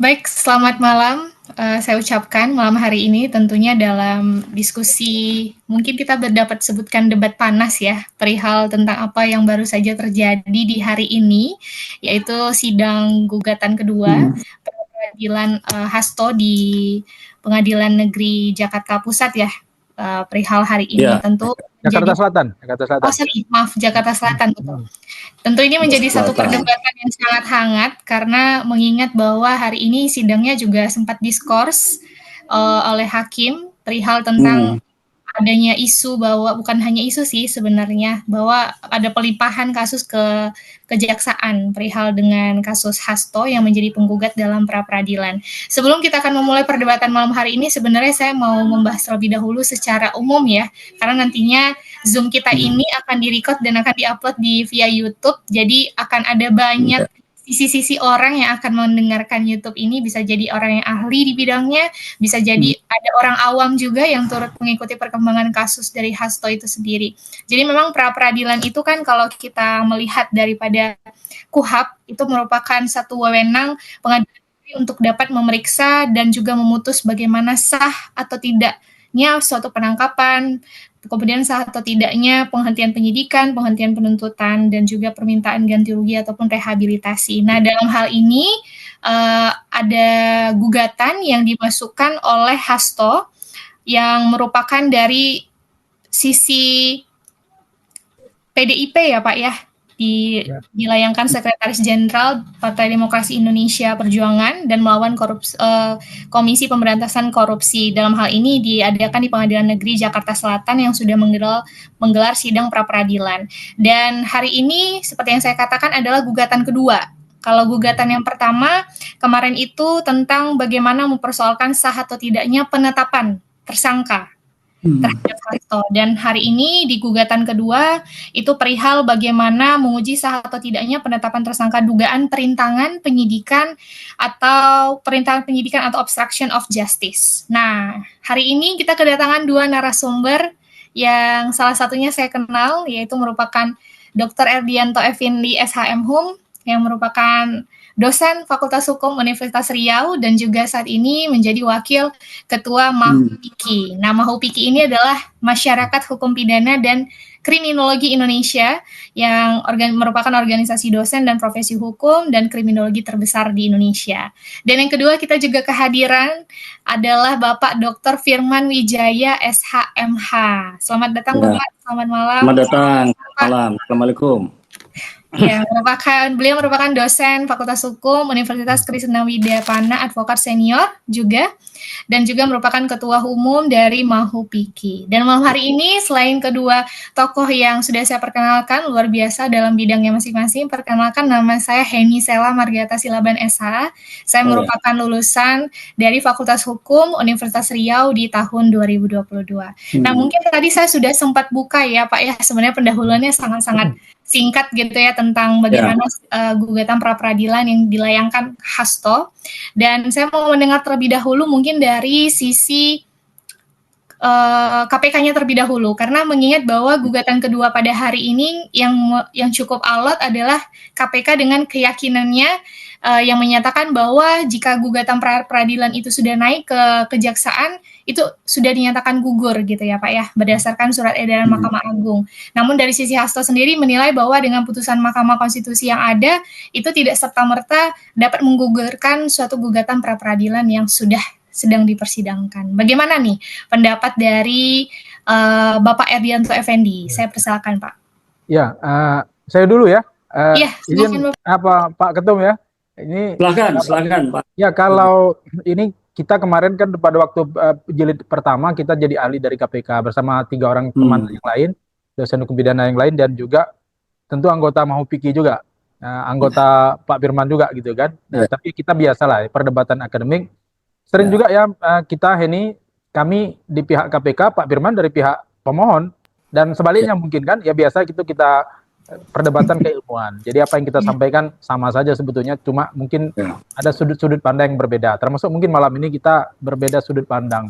Baik, selamat malam. Saya ucapkan malam hari ini tentunya dalam diskusi mungkin kita dapat sebutkan debat panas ya, perihal tentang apa yang baru saja terjadi di hari ini, yaitu sidang gugatan kedua peradilan Hasto di Pengadilan Negeri Jakarta Pusat ya, perihal hari ini. Ya. Tentu Jakarta Selatan. Oh sorry, maaf, Jakarta Selatan, betul. Tentu ini menjadi satu perdebatan yang sangat hangat karena mengingat bahwa hari ini sidangnya juga sempat diskors oleh hakim perihal tentang adanya isu bahwa bukan hanya isu sih sebenarnya bahwa ada pelimpahan kasus ke kejaksaan perihal dengan kasus Hasto yang menjadi penggugat dalam pra peradilan. Sebelum kita akan memulai perdebatan malam hari ini, sebenarnya saya mau membahas terlebih dahulu secara umum ya, karena nantinya Zoom kita ini akan direcord dan akan diupload via YouTube, jadi akan ada banyak sisi-sisi orang yang akan mendengarkan YouTube ini, bisa jadi orang yang ahli di bidangnya, bisa jadi ada orang awam juga yang turut mengikuti perkembangan kasus dari Hasto itu sendiri. Jadi memang pra-peradilan itu kan kalau kita melihat daripada KUHAP, itu merupakan satu wewenang pengadilan untuk dapat memeriksa dan juga memutus bagaimana sah atau tidaknya suatu penangkapan, kemudian sah atau tidaknya penghentian penyidikan, penghentian penuntutan, dan juga permintaan ganti rugi ataupun rehabilitasi. Nah, dalam hal ini ada gugatan yang dimasukkan oleh Hasto yang merupakan dari sisi PDIP ya Pak ya, dilayangkan Sekretaris Jenderal Partai Demokrasi Indonesia Perjuangan dan melawan Komisi Pemberantasan Korupsi. Dalam hal ini diadakan di Pengadilan Negeri Jakarta Selatan yang sudah menggelar sidang pra-peradilan. Dan hari ini seperti yang saya katakan adalah gugatan kedua. Kalau gugatan yang pertama kemarin itu tentang bagaimana mempersoalkan sah atau tidaknya penetapan tersangka terhadap Hasto. Dan hari ini di gugatan kedua itu perihal bagaimana menguji sah atau tidaknya penetapan tersangka dugaan perintangan penyidikan atau obstruction of justice. Nah, hari ini kita kedatangan dua narasumber yang salah satunya saya kenal, yaitu merupakan Dr. Erdianto Effendi SHM yang merupakan dosen Fakultas Hukum Universitas Riau dan juga saat ini menjadi wakil ketua MAHUPIKI. Nah, MAHUPIKI ini adalah Masyarakat Hukum Pidana dan Kriminologi Indonesia yang merupakan organisasi dosen dan profesi hukum dan kriminologi terbesar di Indonesia. Dan yang kedua kita juga kehadiran adalah Bapak Dr. Firman Wijaya SHMH. Selamat datang Bapak, selamat malam. Selamat datang, malam. Assalamualaikum. Ya, beliau merupakan dosen Fakultas Hukum Universitas Krishna Widapana, advokat senior juga, dan juga merupakan ketua umum dari MAHUPIKI. Dan malam hari ini selain kedua tokoh yang sudah saya perkenalkan luar biasa dalam bidangnya masing-masing, perkenalkan nama saya Heni Sela Margiata Silaban SH. Saya merupakan lulusan dari Fakultas Hukum Universitas Riau di tahun 2022. Nah, mungkin tadi saya sudah sempat buka ya Pak ya, sebenarnya pendahuluannya sangat-sangat singkat gitu ya tentang bagaimana gugatan pra-peradilan yang dilayangkan Hasto. Dan saya mau mendengar terlebih dahulu mungkin dari sisi KPK-nya terlebih dahulu, karena mengingat bahwa gugatan kedua pada hari ini yang cukup alot adalah KPK dengan keyakinannya yang menyatakan bahwa jika gugatan pra-peradilan itu sudah naik ke kejaksaan, itu sudah dinyatakan gugur gitu ya Pak ya, berdasarkan surat edaran Mahkamah Agung. Namun dari sisi Hasto sendiri menilai bahwa dengan putusan Mahkamah Konstitusi yang ada, itu tidak serta-merta dapat menggugurkan suatu gugatan pra-peradilan yang sudah sedang dipersidangkan. Bagaimana nih pendapat dari Bapak Erdianto Effendi? Saya persilakan Pak. Ya, saya dulu ya. Iya, izin Pak Ketum ya. Ini silakan Pak. Ya, kalau ini kita kemarin kan pada waktu jilid pertama kita jadi ahli dari KPK bersama 3 orang teman yang lain, dosen hukum pidana yang lain, dan juga tentu anggota MAHUPIKI juga, anggota Pak Firman juga gitu kan. Nah, tapi kita biasalah perdebatan akademik. Sering juga ya kita kami di pihak KPK, Pak Firman dari pihak pemohon, dan sebaliknya mungkin kan ya biasa gitu kita perdebatan keilmuan. Jadi apa yang kita sampaikan sama saja sebetulnya, cuma mungkin ada sudut-sudut pandang yang berbeda. Termasuk mungkin malam ini kita berbeda sudut pandang.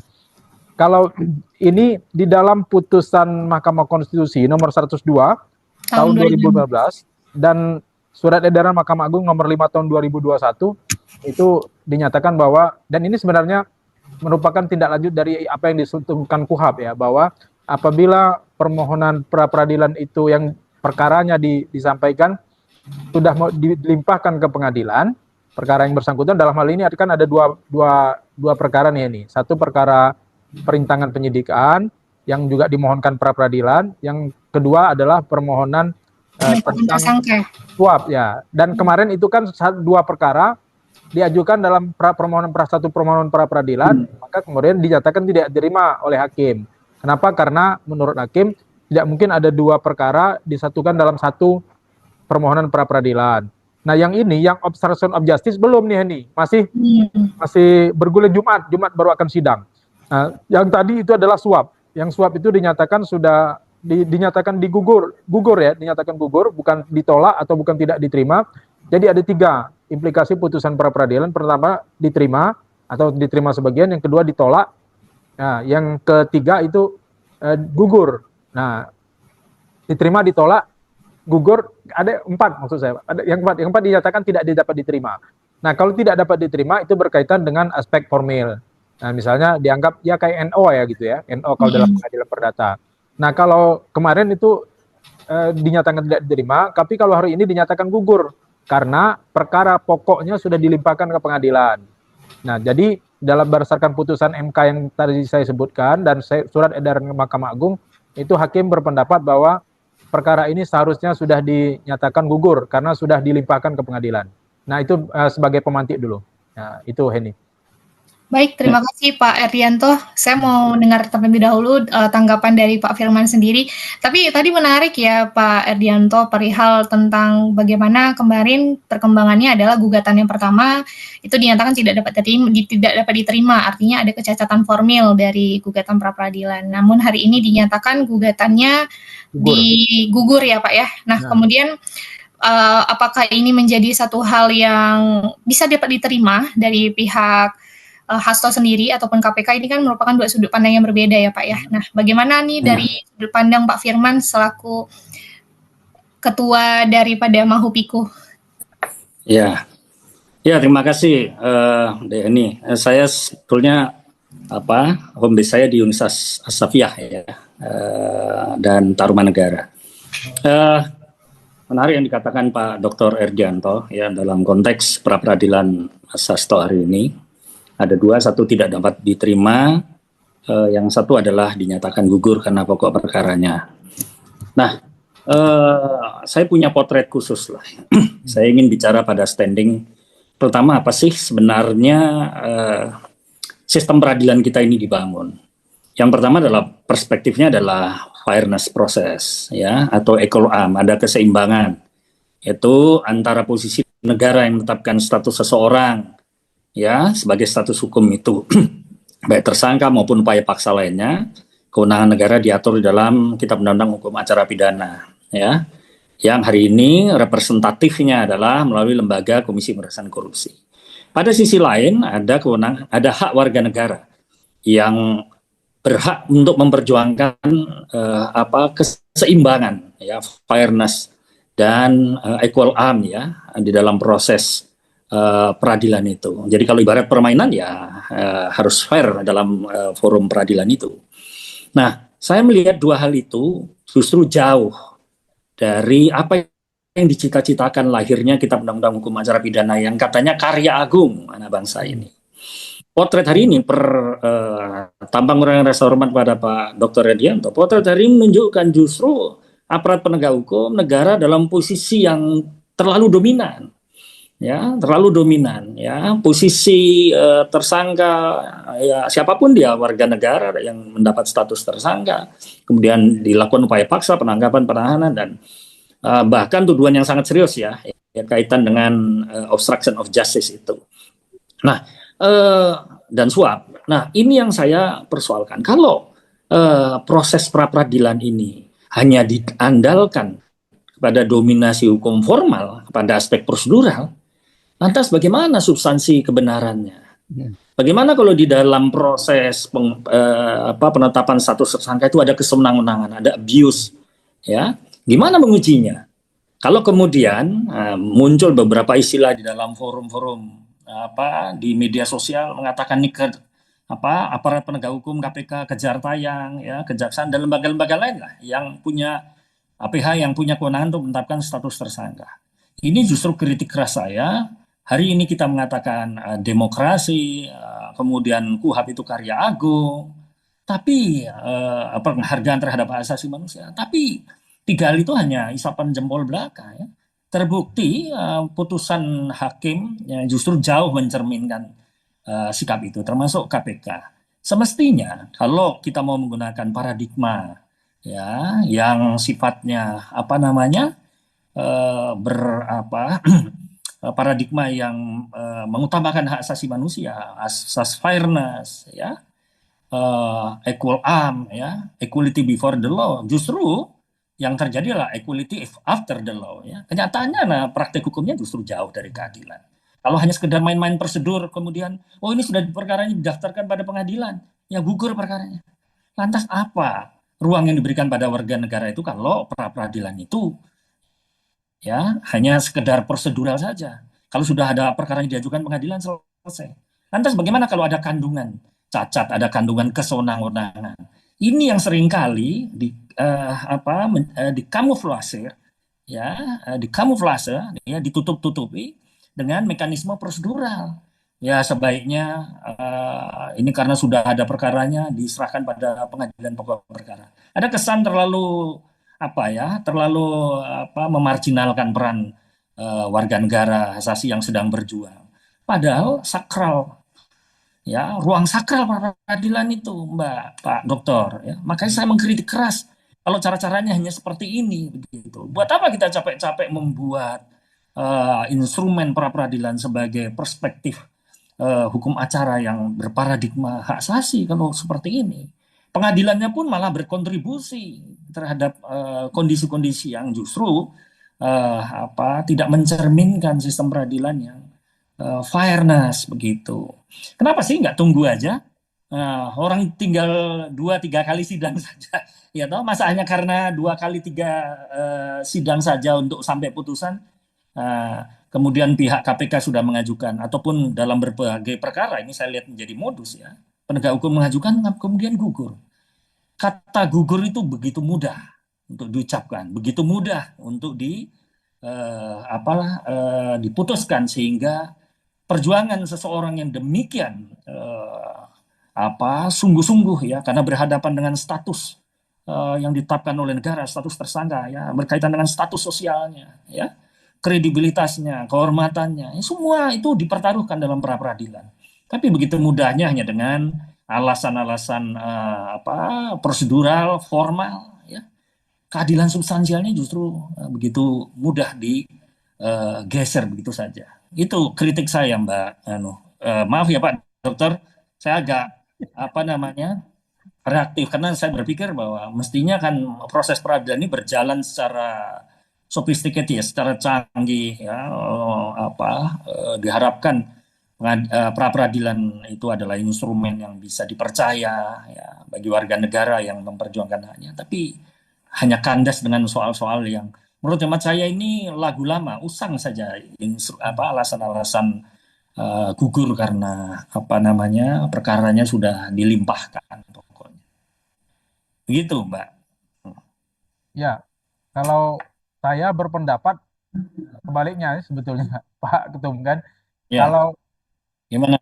Kalau ini di dalam putusan Mahkamah Konstitusi nomor 102 tahun 2015 dan surat edaran Mahkamah Agung nomor 5 tahun 2021 itu dinyatakan bahwa, dan ini sebenarnya merupakan tindak lanjut dari apa yang disuntukkan KUHP ya, bahwa apabila permohonan pra peradilan itu yang perkaranya disampaikan sudah mau dilimpahkan ke pengadilan, perkara yang bersangkutan dalam hal ini kan ada dua perkara nih ini. Satu perkara perintangan penyidikan yang juga dimohonkan pra peradilan, yang kedua adalah permohonan tentang suap ya. Dan kemarin itu kan dua perkara diajukan dalam permohonan pra peradilan, maka kemudian dinyatakan tidak diterima oleh hakim. Kenapa? Karena menurut hakim tidak mungkin ada dua perkara disatukan dalam satu permohonan pra peradilan. Nah, yang ini, yang obstruction of justice belum nih ini, masih bergulir Jumat baru akan sidang. Nah, yang tadi itu adalah suap. Yang suap itu dinyatakan sudah dinyatakan gugur ya, dinyatakan gugur, bukan ditolak atau bukan tidak diterima. Jadi ada 3 implikasi putusan pra peradilan. Pertama diterima atau diterima sebagian, yang kedua ditolak. Nah, yang ketiga itu gugur. Nah, diterima, ditolak, gugur, ada 4 maksud saya. Ada yang 4 dinyatakan tidak dapat diterima. Nah, kalau tidak dapat diterima itu berkaitan dengan aspek formil. Nah, misalnya dianggap ya kayak NO ya gitu ya, NO kalau dalam pengadilan perdata. Nah, kalau kemarin itu dinyatakan tidak diterima, tapi kalau hari ini dinyatakan gugur karena perkara pokoknya sudah dilimpahkan ke pengadilan. Nah, jadi dalam berdasarkan putusan MK yang tadi saya sebutkan dan surat edaran Mahkamah Agung, itu hakim berpendapat bahwa perkara ini seharusnya sudah dinyatakan gugur karena sudah dilimpahkan ke pengadilan. Nah, itu sebagai pemantik dulu. Nah, itu Henny. Baik, terima kasih Pak Erdianto. Saya mau dengar terlebih dahulu tanggapan dari Pak Firman sendiri. Tapi tadi menarik ya Pak Erdianto perihal tentang bagaimana kemarin perkembangannya adalah gugatan yang pertama itu dinyatakan tidak dapat diterima. Artinya ada kecacatan formil dari gugatan pra peradilan. Namun hari ini dinyatakan gugatannya digugur ya Pak ya. Nah, kemudian apakah ini menjadi satu hal yang bisa dapat diterima dari pihak Hasto sendiri ataupun KPK? Ini kan merupakan 2 sudut pandang yang berbeda ya Pak ya. Nah, bagaimana nih dari sudut pandang Pak Firman selaku ketua daripada Mahupiko? Ya, terima kasih Deni. Saya sebetulnya home base saya di Universitas As-Safiyah ya, dan Tarumanegara. Menarik yang dikatakan Pak Dr. Erdianto ya dalam konteks pra peradilan Hasto hari ini. Ada 2, satu tidak dapat diterima, yang satu adalah dinyatakan gugur karena pokok perkaranya. Nah, saya punya potret khusus lah. Saya ingin bicara pada standing. Pertama, apa sih sebenarnya sistem peradilan kita ini dibangun? Yang pertama adalah perspektifnya adalah fairness process, ya, atau equal am, ada keseimbangan, yaitu antara posisi negara yang menetapkan status seseorang ya sebagai status hukum itu baik tersangka maupun upaya paksa lainnya, kewenangan negara diatur di dalam Kitab Undang-Undang Hukum Acara Pidana ya, yang hari ini representatifnya adalah melalui lembaga Komisi Pemberantasan Korupsi. Pada sisi lain ada kewenangan, ada hak warga negara yang berhak untuk memperjuangkan keseimbangan ya, fairness dan equal am ya di dalam proses peradilan itu. Jadi kalau ibarat permainan ya harus fair dalam forum peradilan itu. Nah, saya melihat 2 hal itu justru jauh dari apa yang dicita-citakan lahirnya Kitab Undang-Undang Hukum Acara Pidana yang katanya karya agung anak bangsa ini. Potret hari ini tanpa mengurangi rasa hormat pada Pak Dr. Erdianto, potret hari ini menunjukkan justru aparat penegak hukum negara dalam posisi yang terlalu dominan. Ya, terlalu dominan ya, posisi tersangka ya siapapun dia warga negara yang mendapat status tersangka, kemudian dilakukan upaya paksa, penangkapan, penahanan dan bahkan tuduhan yang sangat serius ya kaitan dengan obstruction of justice itu. Nah, dan suap. Nah, ini yang saya persoalkan. Kalau proses pra peradilan ini hanya diandalkan pada dominasi hukum formal, pada aspek prosedural, lantas bagaimana substansi kebenarannya? Bagaimana kalau di dalam proses penetapan status tersangka itu ada kesenang-wenangan, ada abuse, ya? Gimana mengujinya? Kalau kemudian muncul beberapa istilah di dalam forum-forum di media sosial mengatakan nih aparat penegak hukum KPK kejar tayang ya kejaksaan dan lembaga-lembaga lain lah yang punya APH yang punya kewenangan untuk menetapkan status tersangka. Ini justru kritik keras saya. Hari ini kita mengatakan demokrasi, kemudian KUHAP itu karya agung, tapi penghargaan terhadap hak asasi manusia. Tapi tiga hal itu hanya isapan jempol belaka ya. Terbukti putusan hakim ya, justru jauh mencerminkan sikap itu, termasuk KPK. Semestinya kalau kita mau menggunakan paradigma ya yang sifatnya berapa paradigma yang mengutamakan hak asasi manusia, asas fairness ya, equal arm ya, equality before the law. Justru yang terjadi adalah equality after the law ya. Kenyataannya praktek hukumnya justru jauh dari keadilan. Kalau hanya sekedar main-main prosedur kemudian ini sudah perkaranya didaftarkan pada pengadilan, ya gugur perkaranya. Lantas apa ruang yang diberikan pada warga negara itu kalau pra peradilan itu ya hanya sekedar prosedural saja. Kalau sudah ada perkara yang diajukan pengadilan selesai. Lantas bagaimana kalau ada kandungan cacat, ada kandungan kesewenang-wenangan? Ini yang seringkali dikamuflase ya, dikamuflase ya, ditutup-tutupi dengan mekanisme prosedural. Ya sebaiknya ini karena sudah ada perkaranya diserahkan pada pengadilan pokok perkara. Ada kesan terlalu terlalu memarginalkan peran warga negara asasi yang sedang berjuang. Padahal sakral ya ruang sakral peradilan itu Mbak Pak Dokter ya. Makanya saya mengkritik keras kalau cara-caranya hanya seperti ini begitu. Buat apa kita capek-capek membuat instrumen pra peradilan sebagai perspektif hukum acara yang berparadigma hak asasi kalau seperti ini. Pengadilannya pun malah berkontribusi terhadap kondisi-kondisi yang justru tidak mencerminkan sistem peradilan yang fairness begitu. Kenapa sih nggak tunggu aja? Orang tinggal 2-3 kali sidang saja, ya toh masa hanya karena 2 kali 3 sidang saja untuk sampai putusan. Kemudian pihak KPK sudah mengajukan ataupun dalam berbagai perkara ini saya lihat menjadi modus ya. Penegak hukum mengajukan kemudian gugur. Kata gugur itu begitu mudah untuk diucapkan, begitu mudah untuk diputuskan sehingga perjuangan seseorang yang demikian sungguh-sungguh ya karena berhadapan dengan status yang ditetapkan oleh negara, status tersangka ya berkaitan dengan status sosialnya ya kredibilitasnya, kehormatannya, semua itu dipertaruhkan dalam pra peradilan. Tapi begitu mudahnya hanya dengan alasan-alasan prosedural, formal, ya keadilan substansialnya justru begitu mudah digeser begitu saja. Itu kritik saya, Mbak. Maaf ya Pak Dokter, saya agak reaktif karena saya berpikir bahwa mestinya kan proses peradilan ini berjalan secara sophisticated ya, secara canggih ya, diharapkan pra peradilan itu adalah instrumen yang bisa dipercaya ya bagi warga negara yang memperjuangkan haknya. Tapi hanya kandas dengan soal-soal yang menurut hemat saya ini lagu lama, usang saja alasan-alasan gugur karena perkaranya sudah dilimpahkan pokoknya. Begitu, Mbak. Ya, kalau saya berpendapat sebaliknya sebetulnya Pak Ketum kan. Ya, Kalau gimana?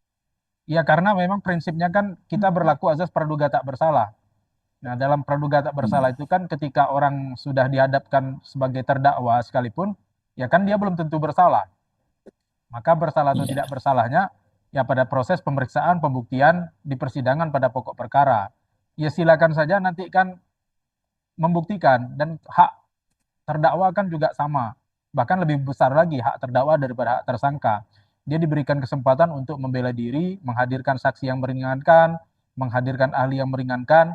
ya karena memang prinsipnya kan kita berlaku azas praduga tak bersalah. Nah, dalam praduga tak bersalah itu kan ketika orang sudah dihadapkan sebagai terdakwa sekalipun, ya kan dia belum tentu bersalah. Maka bersalah atau tidak Iya. bersalahnya ya pada proses pemeriksaan, pembuktian di persidangan pada pokok perkara. Ya silakan saja nanti kan membuktikan dan hak terdakwa kan juga sama. Bahkan lebih besar lagi hak terdakwa daripada hak tersangka. Dia diberikan kesempatan untuk membela diri, menghadirkan saksi yang meringankan, menghadirkan ahli yang meringankan.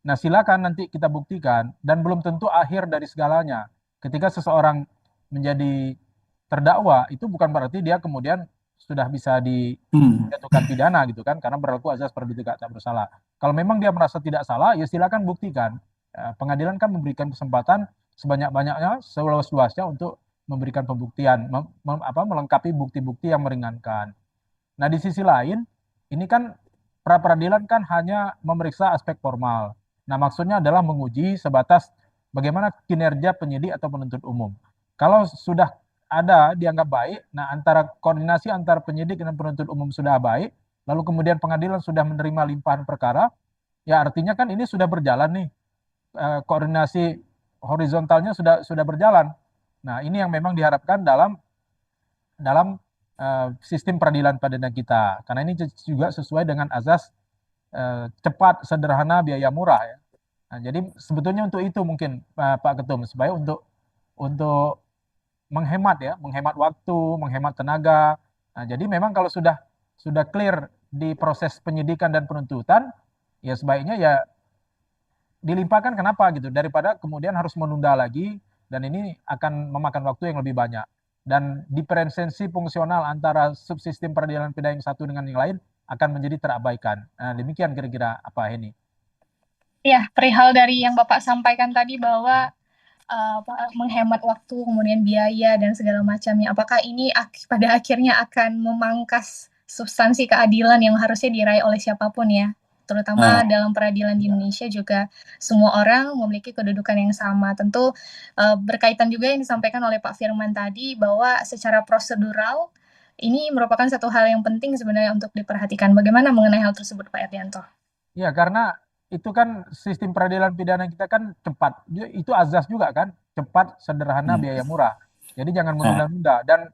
Nah, silakan nanti kita buktikan dan belum tentu akhir dari segalanya. Ketika seseorang menjadi terdakwa, itu bukan berarti dia kemudian sudah bisa dijatuhkan pidana gitu kan, karena berlaku azas praduga tak bersalah. Kalau memang dia merasa tidak salah, ya silakan buktikan. Pengadilan kan memberikan kesempatan sebanyak-banyaknya, seluas-luasnya untuk memberikan pembuktian, melengkapi bukti-bukti yang meringankan. Nah, di sisi lain, ini kan pra peradilan kan hanya memeriksa aspek formal. Nah, maksudnya adalah menguji sebatas bagaimana kinerja penyidik atau penuntut umum. Kalau sudah ada dianggap baik, nah antara koordinasi antara penyidik dan penuntut umum sudah baik, lalu kemudian pengadilan sudah menerima limpahan perkara, ya artinya kan ini sudah berjalan nih, koordinasi horizontalnya sudah berjalan. Nah, ini yang memang diharapkan dalam dalam sistem peradilan pidana kita, karena ini juga sesuai dengan azas cepat, sederhana, biaya murah ya. Nah, jadi sebetulnya untuk itu mungkin Pak Ketum, supaya untuk menghemat ya, menghemat waktu, menghemat tenaga. Nah, jadi memang kalau sudah clear di proses penyidikan dan penuntutan, ya sebaiknya ya dilimpahkan, kenapa gitu, daripada kemudian harus menunda lagi, dan ini akan memakan waktu yang lebih banyak, dan diferensiasi fungsional antara subsistem peradilan pidana yang satu dengan yang lain akan menjadi terabaikan. Nah, demikian kira-kira apa ini. Ya, perihal dari yang Bapak sampaikan tadi bahwa menghemat waktu, kemudian biaya dan segala macamnya. Apakah ini pada akhirnya akan memangkas substansi keadilan yang harusnya diraih oleh siapapun ya? Terutama dalam peradilan di Indonesia juga semua orang memiliki kedudukan yang sama. Tentu berkaitan juga yang disampaikan oleh Pak Firman tadi bahwa secara prosedural ini merupakan satu hal yang penting sebenarnya untuk diperhatikan. Bagaimana mengenai hal tersebut, Pak Erdianto? Ya, karena itu kan sistem peradilan pidana kita kan cepat. Itu azas juga kan, cepat, sederhana, biaya murah. Jadi jangan menunda-nunda. Dan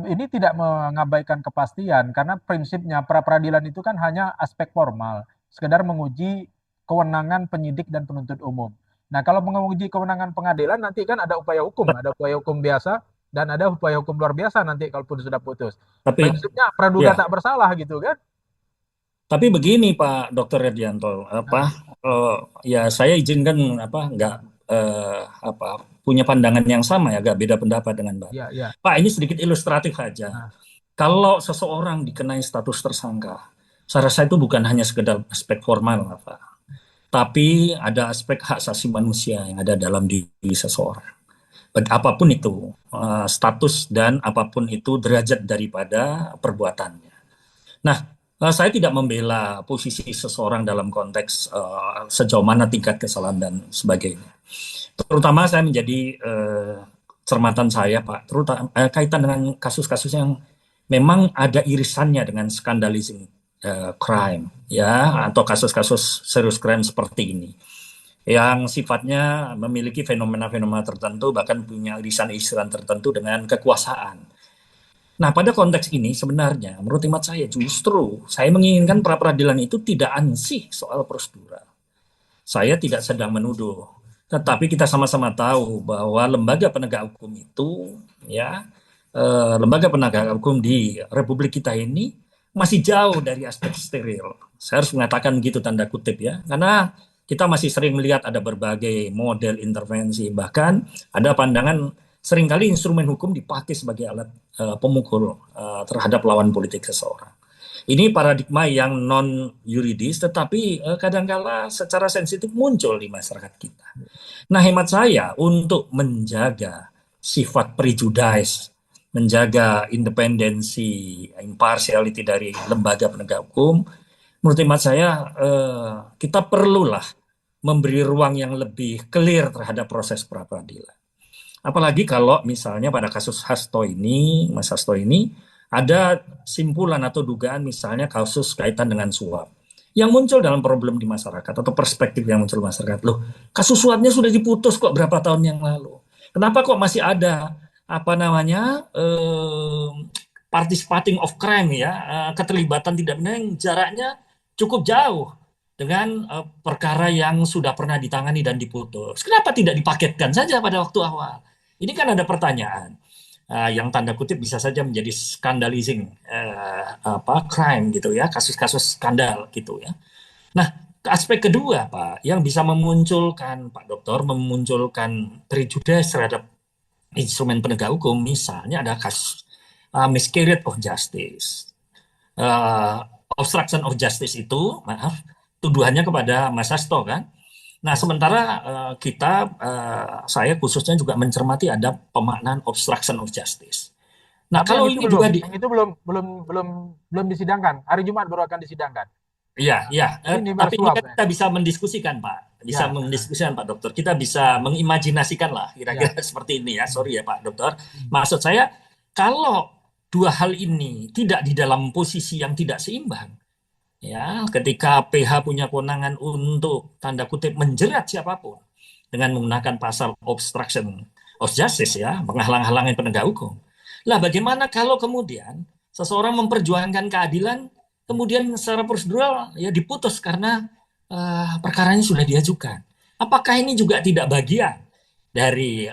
ini tidak mengabaikan kepastian, karena prinsipnya pra peradilan itu kan hanya aspek formal, sekedar menguji kewenangan penyidik dan penuntut umum. Nah, kalau menguji kewenangan pengadilan, nanti kan ada upaya hukum biasa dan ada upaya hukum luar biasa nanti kalaupun sudah putus. Tapi Prinsipnya praduga ya, tak bersalah gitu kan. tapi begini Pak Dr. Redianto, Nah, ya saya izinkan nggak punya pandangan yang sama ya, agak beda pendapat dengan ya, Bapak. ya. Pak, ini sedikit ilustratif aja. Nah, Kalau seseorang dikenai status tersangka, saya rasa itu bukan hanya sekedar aspek formal, Pak, tapi ada aspek hak asasi manusia yang ada dalam diri seseorang. Apapun itu status dan apapun itu derajat daripada perbuatannya. Nah, saya tidak membela posisi seseorang dalam konteks sejauh mana tingkat kesalahan dan sebagainya. Terutama saya menjadi cermatan saya, Pak, terutama kaitan dengan kasus-kasus yang memang ada irisannya dengan scandalizing crime, ya, atau kasus-kasus serius crime seperti ini, yang sifatnya memiliki fenomena-fenomena tertentu, bahkan punya irisan-irisan tertentu dengan kekuasaan. Nah, pada konteks ini sebenarnya, menurut hemat saya justru saya menginginkan pra peradilan itu tidak ansih soal prosedural. Saya tidak sedang menuduh, tetapi kita sama-sama tahu bahwa lembaga penegak hukum itu, ya, lembaga penegak hukum di Republik kita ini masih jauh dari aspek steril. Saya harus mengatakan gitu tanda kutip ya, karena kita masih sering melihat ada berbagai model intervensi, bahkan ada pandangan seringkali instrumen hukum dipakai sebagai alat pemukul terhadap lawan politik seseorang. Ini paradigma yang non yuridis, tetapi kadangkala secara sensitif muncul di masyarakat kita. Nah, hemat saya untuk menjaga sifat prejudice, menjaga independensi, impartiality dari lembaga penegak hukum, menurut hemat saya kita perlulah memberi ruang yang lebih clear terhadap proses pra peradilan. Apalagi kalau misalnya pada kasus Hasto ini, Mas Hasto ini, ada simpulan atau dugaan misalnya kasus kaitan dengan suap. Yang muncul dalam problem di masyarakat atau perspektif yang muncul di masyarakat. Loh, kasus suapnya sudah diputus kok berapa tahun yang lalu. Kenapa kok masih ada participating of crime ya, keterlibatan tidak benar yang jaraknya cukup jauh dengan perkara yang sudah pernah ditangani dan diputus. Kenapa tidak dipaketkan saja pada waktu awal? Ini kan ada pertanyaan yang tanda kutip bisa saja menjadi scandalizing crime gitu ya, kasus-kasus skandal gitu ya. Nah, aspek kedua Pak, yang bisa memunculkan Pak Dokter memunculkan prejudice terhadap instrumen penegak hukum, misalnya ada kasus miscarriage of justice, obstruction of justice itu, maaf, tuduhannya kepada Mas Hasto kan. Nah, sementara saya khususnya juga mencermati ada pemaknaan obstruction of justice. Nah, Tapi kalau yang itu ini belum, juga yang itu belum disidangkan. Hari Jumat baru akan disidangkan. iya, iya. Ini baru Tapi ini suap. kan kita bisa mendiskusikan, Pak. Bisa Ya, mendiskusikan, Pak Dokter. Kita bisa mengimajinasikan lah, kira-kira ya. seperti ini ya. Sorry ya, Pak Dokter. Hmm. Maksud saya, kalau dua hal ini tidak di dalam posisi yang tidak seimbang, ya, ketika PH punya kewenangan untuk tanda kutip menjerat siapapun dengan menggunakan pasal obstruction of justice, ya, menghalang-halangi penegak hukum. Lah, bagaimana kalau kemudian seseorang memperjuangkan keadilan, kemudian secara prosedural ya diputus karena perkaranya sudah diajukan? Apakah ini juga tidak bagian dari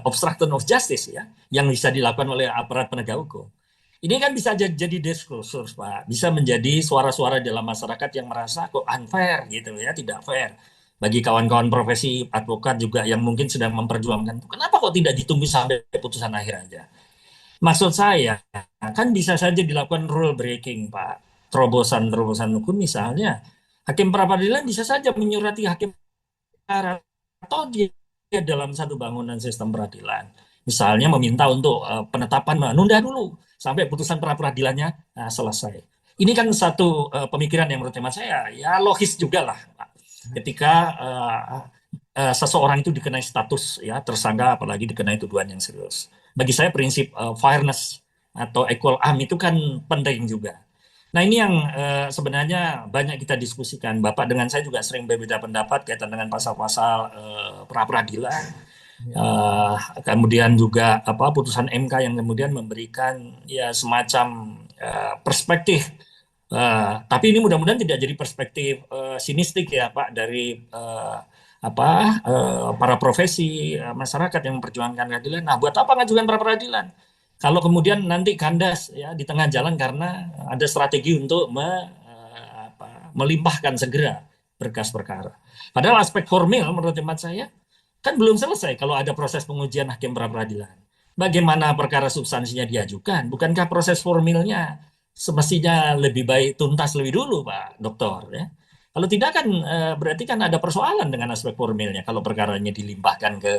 obstruction of justice, ya, yang bisa dilakukan oleh aparat penegak hukum? Ini kan bisa jadi diskursus, Pak. Bisa menjadi suara-suara dalam masyarakat yang merasa kok unfair gitu ya, tidak fair. Bagi kawan-kawan profesi advokat juga yang mungkin sedang memperjuangkan itu. Kenapa kok tidak ditunggu sampai putusan akhir aja? Maksud saya, kan bisa saja dilakukan rule breaking, Pak. Terobosan-terobosan hukum misalnya. Hakim pra-peradilan bisa saja menyurati hakim perkara atau dia dalam satu bangunan sistem peradilan. Misalnya meminta untuk penetapan menunda dulu sampai putusan pra-peradilannya selesai. Ini kan satu pemikiran yang menurut hemat saya ya logis juga lah, Pak. Ketika seseorang itu dikenai status ya tersangka, apalagi dikenai tuduhan yang serius. Bagi saya prinsip fairness atau equal arm itu kan penting juga. Nah, ini yang sebenarnya banyak kita diskusikan. Bapak dengan saya juga sering berbeda pendapat kaitan dengan pasal-pasal pra-peradilan. Uh, Kemudian juga putusan MK yang kemudian memberikan ya semacam perspektif. Tapi ini mudah-mudahan tidak jadi perspektif sinistik ya, Pak, dari para profesi masyarakat yang memperjuangkan keadilan. Nah, buat apa ngajukan pra-peradilan? Kalau kemudian nanti kandas ya di tengah jalan karena ada strategi untuk melimpahkan segera berkas perkara. Padahal aspek formil menurut hemat saya kan belum selesai kalau ada proses pengujian hakim pra-peradilan. Bagaimana perkara substansinya diajukan? Bukankah proses formilnya semestinya lebih baik tuntas lebih dulu, Pak Dokter? Ya? Kalau tidak kan berarti kan ada persoalan dengan aspek formilnya kalau perkaranya dilimpahkan ke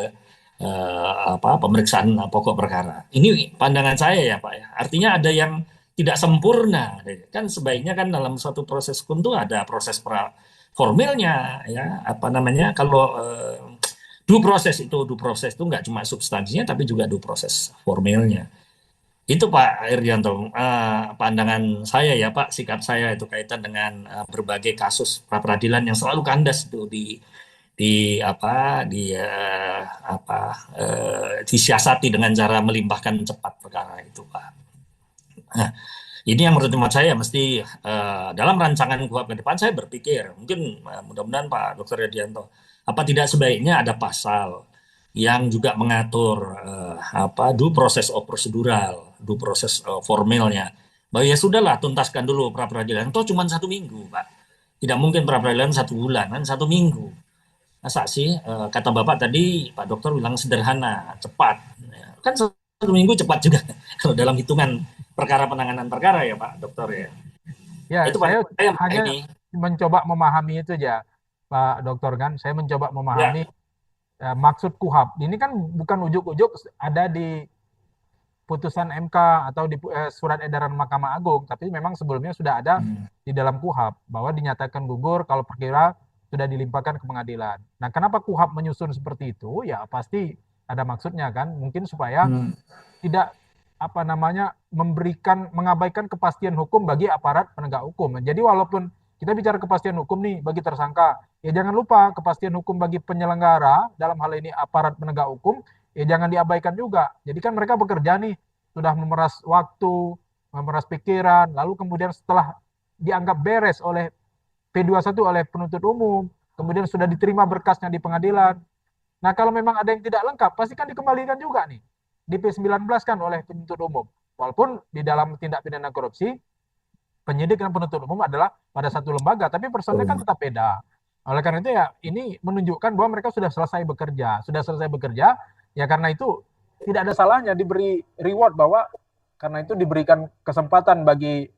pemeriksaan pokok perkara. Ini pandangan saya ya, Pak ya. Artinya ada yang tidak sempurna. Kan sebaiknya kan dalam suatu proses hukum itu ada proses formilnya ya, kalau due proses itu nggak cuma substansinya tapi juga due proses formilnya. Itu Pak Irianto, pandangan saya ya Pak, sikap saya itu kaitan dengan berbagai kasus pra peradilan yang selalu kandas itu di apa di eh, apa disiasati dengan cara melimpahkan cepat perkara itu, Pak. Nah, ini yang menurut hemat saya mesti dalam rancangan KUHP ke depan saya berpikir mungkin mudah-mudahan Pak Dr. Yadianto, apa tidak sebaiknya ada pasal yang juga mengatur due proses prosedural, due proses formalnya. Bahwa ya sudahlah tuntaskan dulu pra peradilan. Itu cuma 1 minggu, Pak. Tidak mungkin pra peradilan 1 bulan, kan 1 minggu. Masa sih kata Bapak tadi Pak Dokter bilang sederhana, cepat. Ya, kan 1 minggu cepat juga kalau dalam hitungan perkara penanganan perkara ya Pak Dokter ya. Ya, Itu saya pandangan saya Pak hanya ini. mencoba memahami itu aja, Pak Dokter kan. Saya mencoba Ya. memahami maksud KUHP. Ini kan bukan ujuk-ujuk ada di putusan MK atau di surat edaran Mahkamah Agung, tapi memang sebelumnya sudah ada di dalam KUHP bahwa dinyatakan gugur kalau perkara sudah dilimpahkan ke pengadilan. Nah, kenapa KUHP menyusun seperti itu? Ya pasti ada maksudnya kan, mungkin supaya tidak mengabaikan kepastian hukum bagi aparat penegak hukum. Jadi walaupun kita bicara kepastian hukum nih bagi tersangka, ya jangan lupa kepastian hukum bagi penyelenggara dalam hal ini aparat penegak hukum ya jangan diabaikan juga. Jadi kan mereka bekerja nih, sudah memeras waktu, memeras pikiran, lalu kemudian setelah dianggap beres oleh P21 oleh penuntut umum, kemudian sudah diterima berkasnya di pengadilan. Nah, kalau memang ada yang tidak lengkap, pasti kan dikembalikan juga nih di P19 kan oleh penuntut umum. Walaupun di dalam tindak pidana korupsi, penyidik dan penuntut umum adalah pada satu lembaga, tapi personnya kan tetap beda. Oleh karena itu ya ini menunjukkan bahwa mereka sudah selesai bekerja, ya karena itu tidak ada salahnya diberi reward bahwa karena itu diberikan kesempatan bagi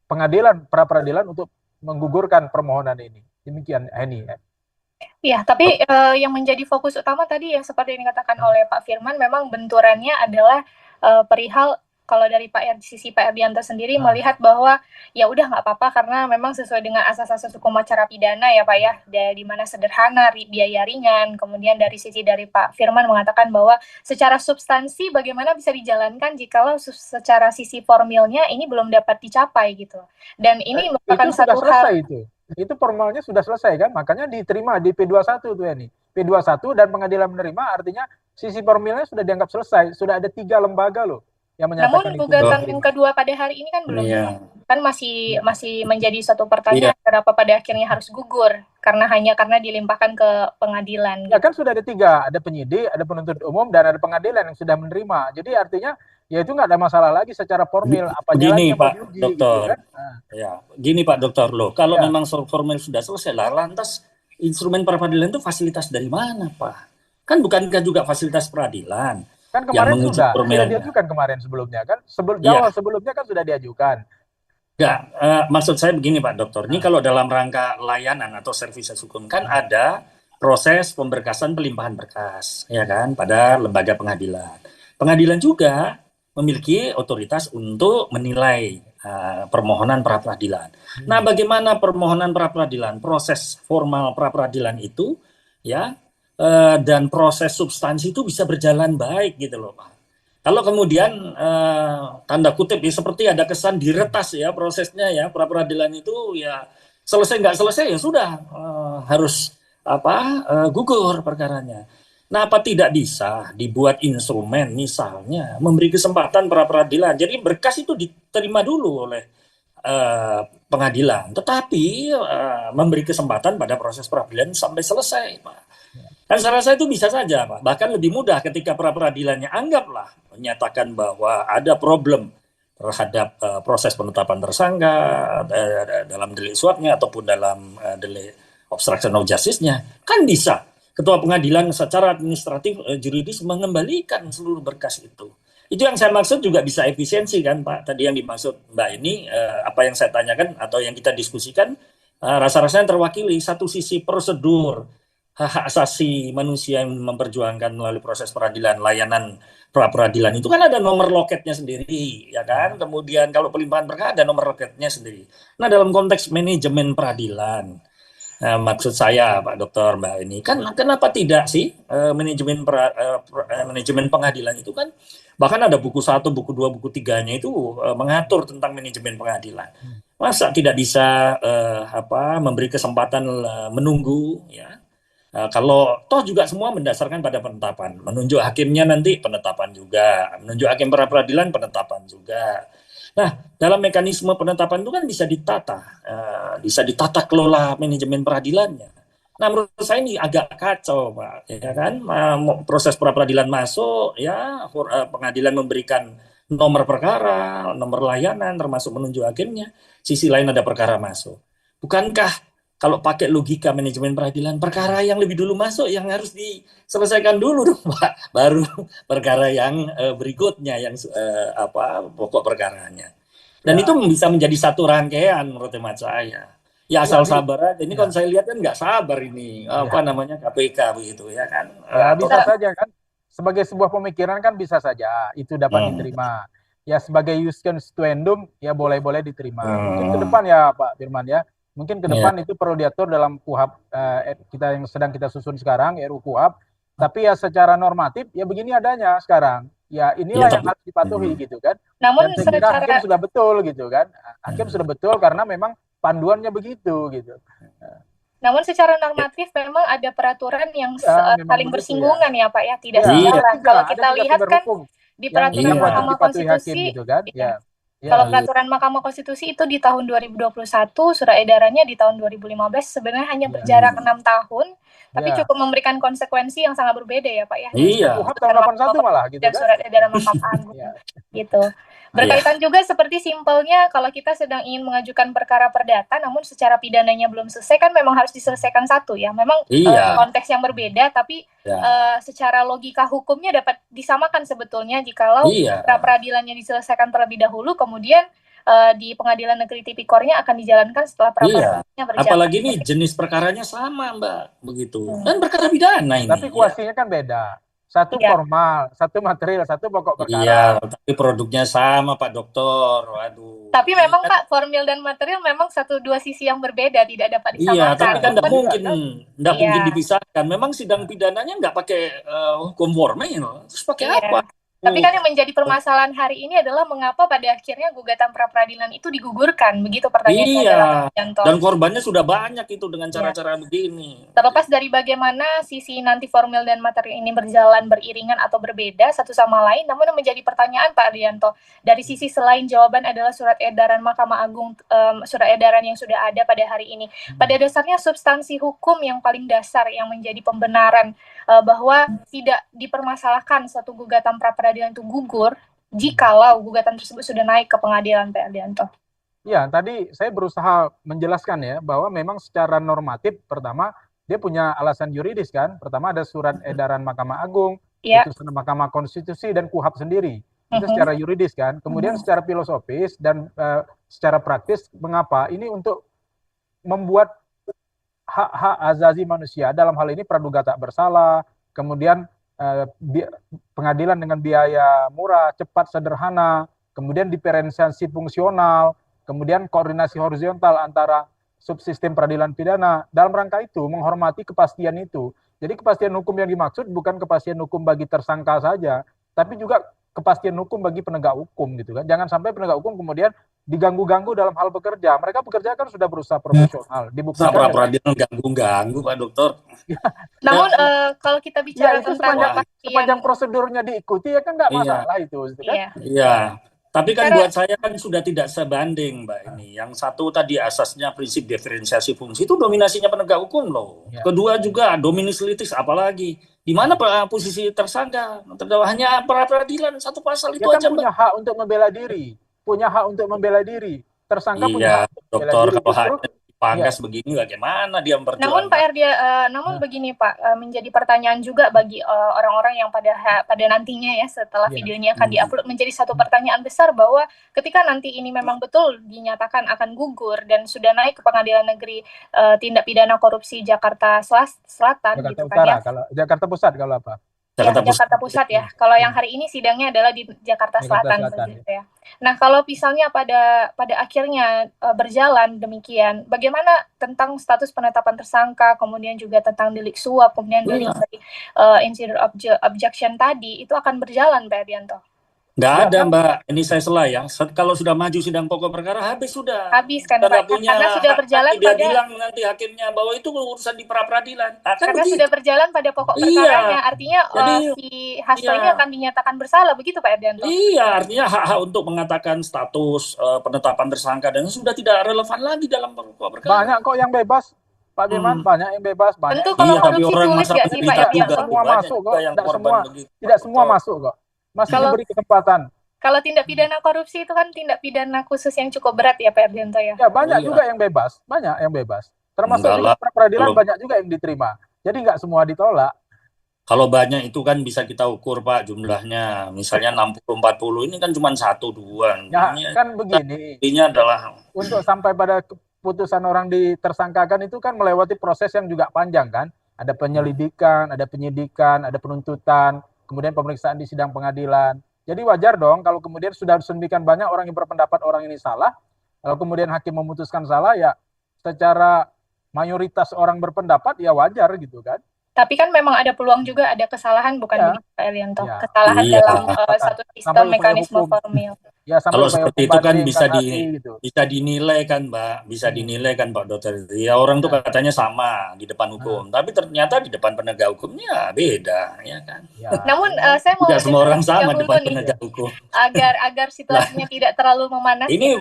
pengadilan pra peradilan untuk menggugurkan permohonan ini. Demikian ini. Ya, tapi yang menjadi fokus utama tadi yang seperti yang dikatakan oleh Pak Firman, memang benturannya adalah perihal kalau dari sisi Pak Erdianto sendiri melihat bahwa ya udah nggak apa-apa karena memang sesuai dengan asas-asas hukum acara pidana ya Pak ya, di mana sederhana, biaya ringan. Kemudian dari sisi dari Pak Firman mengatakan bahwa secara substansi bagaimana bisa dijalankan jikalau secara sisi formilnya ini belum dapat dicapai gitu. Dan ini merupakan Itu sudah satu selesai hal. itu formalnya sudah selesai kan, makanya diterima di P21 tuh ya nih. P21 dan pengadilan menerima artinya sisi formilnya sudah dianggap selesai, sudah ada 3 lembaga loh yang menyatakan Namun itu gugatan yang diterima. kedua pada hari ini kan belum, Iya, kan masih menjadi suatu iya. pertanyaan kenapa pada akhirnya harus gugur karena dilimpahkan ke pengadilan Ya gitu. kan sudah ada 3, ada penyidik, ada penuntut umum, dan ada pengadilan yang sudah menerima. Jadi artinya ya itu nggak ada masalah lagi secara formil, apanya lagi Begini yang mau Pak diuji gitu Dokter, kan. Nah, ya, gini Pak Dokter loh, kalau ya. memang formal sudah selesai lah, lantas instrumen peradilan itu fasilitas dari mana Pak? Kan bukankah juga fasilitas peradilan Kan yang kemarin menguji sudah formilnya? diajukan kemarin sebelumnya kan, jauh Iya, sebelumnya kan sudah diajukan. enggak, maksud saya begini Pak Dokter, ini Nah, kalau dalam rangka layanan atau servis hukum kan ada proses pemberkasan pelimpahan berkas, ya kan, pada lembaga pengadilan. Pengadilan juga memiliki otoritas untuk menilai permohonan pra peradilan. Nah, bagaimana permohonan pra peradilan, proses formal pra peradilan itu, ya, dan proses substansi itu bisa berjalan baik gitu loh Pak. Kalau kemudian tanda kutip ya seperti ada kesan diretas ya prosesnya ya pra peradilan itu ya selesai nggak selesai ya sudah harus gugur perkaranya. Nah, apa tidak bisa dibuat instrumen misalnya memberi kesempatan pra peradilan. Jadi berkas itu diterima dulu oleh pengadilan, tetapi memberi kesempatan pada proses peradilan sampai selesai, Pak. Kan saya rasa itu bisa saja, Pak. Bahkan lebih mudah ketika pra peradilannya anggaplah menyatakan bahwa ada problem terhadap proses penetapan tersangka dalam delik suapnya ataupun dalam delik obstruction of justice-nya, kan bisa ketua pengadilan secara administratif juridis mengembalikan seluruh berkas itu. Itu yang saya maksud juga bisa efisiensi kan Pak. Tadi yang dimaksud Mbak ini apa yang saya tanyakan atau yang kita diskusikan rasa-rasanya terwakili satu sisi prosedur hak asasi manusia yang memperjuangkan melalui proses peradilan, layanan pra peradilan itu kan ada nomor loketnya sendiri, ya kan? Kemudian kalau pelimpahan perkara ada nomor loketnya sendiri. Nah, dalam konteks manajemen peradilan, maksud saya Pak Dokter Mbak ini kan kenapa tidak sih manajemen pengadilan itu kan bahkan ada buku 1, buku 2, buku 3-nya itu mengatur tentang manajemen pengadilan. Masa tidak bisa memberi kesempatan menunggu ya. Kalau toh juga semua mendasarkan pada penetapan, menunjuk hakimnya nanti penetapan juga, menunjuk hakim pra peradilan penetapan juga. Nah, dalam mekanisme penetapan itu kan bisa ditata kelola manajemen peradilannya. Nah, menurut saya ini agak kacau, Pak, ya kan? Proses pra peradilan masuk, ya, pengadilan memberikan nomor perkara, nomor layanan, termasuk menunjuk hakimnya. Sisi lain ada perkara masuk. Bukankah kalau pakai logika manajemen peradilan, perkara yang lebih dulu masuk yang harus diselesaikan dulu dong, Pak. Baru perkara yang berikutnya yang pokok perkaranya. Dan itu ya, bisa menjadi satu rangkaian menurut hemat saya. Ya ya, asal sabar aja. Ini ya, kalau saya lihat kan nggak sabar ini ya, KPK begitu ya kan. ya Atau bisa saja kan. Sebagai sebuah pemikiran kan bisa saja itu dapat hmm, diterima. Ya sebagai jus constituendum ya boleh-boleh diterima. Mungkin ke hmm, depan ya Pak Firman ya. Mungkin ke ya, depan itu perlu diatur dalam KUHP kita yang sedang kita susun sekarang RUU KUHP. Tapi ya secara normatif ya begini adanya sekarang. Ya ya inilah yang tapi harus dipatuhi hmm, gitu kan. Dan Namun saya kira hakim secara sudah betul gitu kan. Hakim sudah hmm, betul karena memang panduannya begitu gitu. Namun secara ya, normatif memang ada peraturan yang Ya memang saling begitu ya. bersinggungan ya Pak ya, tidak Ya, iya, ada sejalan. Kalau ada kita tiga lihat sumber kan hukum di yang peraturan iya, wajib Mahkamah dipatuhi hakim Konstitusi, gitu kan. ya, Ya. kalau Ya. iya, peraturan Mahkamah Konstitusi itu di tahun 2021, surat edarannya di tahun 2015 sebenarnya hanya Ya. berjarak hmm, 6 tahun, tapi Ya. cukup memberikan konsekuensi yang sangat berbeda ya Pak ya dari Ya iya, KUHP tahun putusan Mahkamah 81 malah Konstitusi gitu dan kan. surat edaran Mahkamah Agung Ya. gitu. iya, Berkaitan juga seperti simpelnya kalau kita sedang ingin mengajukan perkara perdata namun secara pidananya belum selesai kan memang harus diselesaikan satu ya. Memang iya, konteks yang berbeda tapi ya, secara logika hukumnya dapat disamakan sebetulnya jikalau iya, pra peradilannya diselesaikan terlebih dahulu kemudian di Pengadilan Negeri Tipikornya akan dijalankan setelah Iya, pra-peradilannya berjalan. apalagi nih jenis perkaranya sama, Mbak, begitu. Hmm. Dan perkara pidana ini. Tapi kuasinya kan beda. Satu Iya. formal, satu material, satu pokok Iya, perkara. tapi produknya sama, Pak Dokter. Waduh. Tapi Ini memang kan, Pak, formil dan material memang dua sisi yang berbeda, tidak dapat iya, tapi disamakan. kan Nah, nggak kan? mungkin Iya, dipisahkan. Memang sidang pidananya nggak pakai hukum formil. Terus pakai iya. apa? Tapi kan yang menjadi permasalahan hari ini adalah mengapa pada akhirnya gugatan pra-peradilan itu digugurkan, begitu pertanyaannya Iya, adalah Pak Yanto. dan korbannya sudah banyak itu dengan Iya. cara-cara begini. Terlepas dari bagaimana sisi nanti formil dan materi ini berjalan beriringan atau berbeda satu sama lain, namun yang menjadi pertanyaan Pak Arianto, dari sisi selain jawaban adalah surat edaran Mahkamah Agung, surat edaran yang sudah ada pada hari ini. Pada dasarnya substansi hukum yang paling dasar yang menjadi pembenaran bahwa tidak dipermasalahkan suatu gugatan pra-peradilan itu gugur jikalau gugatan tersebut sudah naik ke pengadilan, Pak Arianto. Ya, tadi saya berusaha menjelaskan ya bahwa memang secara normatif pertama dia punya alasan yuridis kan. Pertama ada surat edaran Mahkamah Agung, Ya. putusan Mahkamah Konstitusi dan KUHAP sendiri. Itu secara yuridis kan. Kemudian secara filosofis dan secara praktis mengapa ini untuk membuat hak-hak azazi manusia dalam hal ini praduga tak bersalah, kemudian pengadilan dengan biaya murah, cepat, sederhana, kemudian diferensiasi fungsional, kemudian koordinasi horizontal antara subsistem peradilan pidana. Dalam rangka itu menghormati kepastian itu. Jadi kepastian hukum yang dimaksud bukan kepastian hukum bagi tersangka saja, tapi juga kepastian hukum bagi penegak hukum gitu kan. Jangan sampai penegak hukum kemudian diganggu-ganggu dalam hal bekerja. Mereka bekerja kan sudah berusaha profesional. Dibuktikan Pra peradilan ganggu-ganggu, Pak Dokter. Namun kalau kita bicara ya, itu tentang sepanjang prosedurnya diikuti ya kan nggak masalah Iya. itu kan? Iya. Tapi kan buat saya kan sudah tidak sebanding, Mbak, ini. Yang satu tadi asasnya prinsip diferensiasi fungsi itu dominasinya penegak hukum loh. Ya. Kedua juga dominus litis apalagi. Di mana posisi tersangka? Hanya pra peradilan satu pasal itu Dia aja, kan punya Mbak. hak untuk membela diri. Punya hak untuk membela diri. Tersangka punya hak untuk membela Dokter, diri. kalau Justru haknya dipangkas begini bagaimana dia namun memperjuangkan? Pak Erdia, namun begini Pak, menjadi pertanyaan juga bagi orang-orang yang pada nantinya ya setelah video ini akan diupload, menjadi satu pertanyaan besar bahwa ketika nanti ini memang betul dinyatakan akan gugur dan sudah naik ke Pengadilan Negeri Tindak Pidana Korupsi Jakarta Selatan Jakarta gitu Utara, kan ya. kalau Jakarta Pusat kalau apa? Jakarta Pusat ya. Kalau yang hari ini sidangnya adalah di Jakarta Selatan begitu ya. Nah, kalau misalnya pada akhirnya berjalan demikian, bagaimana tentang status penetapan tersangka, kemudian juga tentang delik suap, kemudian delik insider objection tadi itu akan berjalan, Pak Arianto? Nggak ada, Mbak. Ini saya salah ya. Kalau sudah maju sidang pokok perkara, habis sudah. Habis kan, Pak? Karena sudah berjalan dia bilang nanti hakimnya bahwa itu urusan di pra-peradilan. Karena sudah berjalan pada pokok perkaranya, artinya si Hasto ini akan dinyatakan bersalah, begitu Pak Erdianto? Iya, artinya hak-hak untuk mengatakan status penetapan tersangka dan sudah tidak relevan lagi dalam pokok perkara. Banyak kok yang bebas. Pak Dirman, banyak yang bebas. Banyak. Tentu kalau korupsi sulit nggak sih Pak Erdianto? Semua masuk kok. Tidak semua masuk kok. Masih diberi kesempatan. Kalau tindak pidana korupsi itu kan tindak pidana khusus yang cukup berat ya Pak Erdianto ya? Ya banyak juga yang bebas, banyak yang bebas. Termasuk juga peradilan banyak juga yang diterima. Jadi nggak semua ditolak. Kalau banyak itu kan bisa kita ukur Pak jumlahnya. Misalnya 60-40 ini kan cuma 1-2. Ya kan begini. Ini adalah untuk sampai pada keputusan orang ditersangkakan itu kan melewati proses yang juga panjang kan. Ada penyelidikan, ada penyidikan, ada penuntutan, kemudian pemeriksaan di sidang pengadilan. Jadi wajar dong kalau kemudian sudah sedemikian banyak orang yang berpendapat orang ini salah, kalau kemudian hakim memutuskan salah ya secara mayoritas orang berpendapat ya wajar gitu kan. Tapi kan memang ada peluang juga ada kesalahan bukan begitu Pak Elianto? Kesalahan dalam satu sistem mekanisme formil. Ya, kalau seperti itu kan bisa dinilai kan Mbak, bisa dinilai kan Pak Dokter. Ya orang tuh katanya sama di depan hukum, tapi ternyata di depan penegak hukumnya beda, ya kan. Namun saya mau tidak semua orang sama di depan penegak hukum. Agar situasinya tidak terlalu memanas. Ini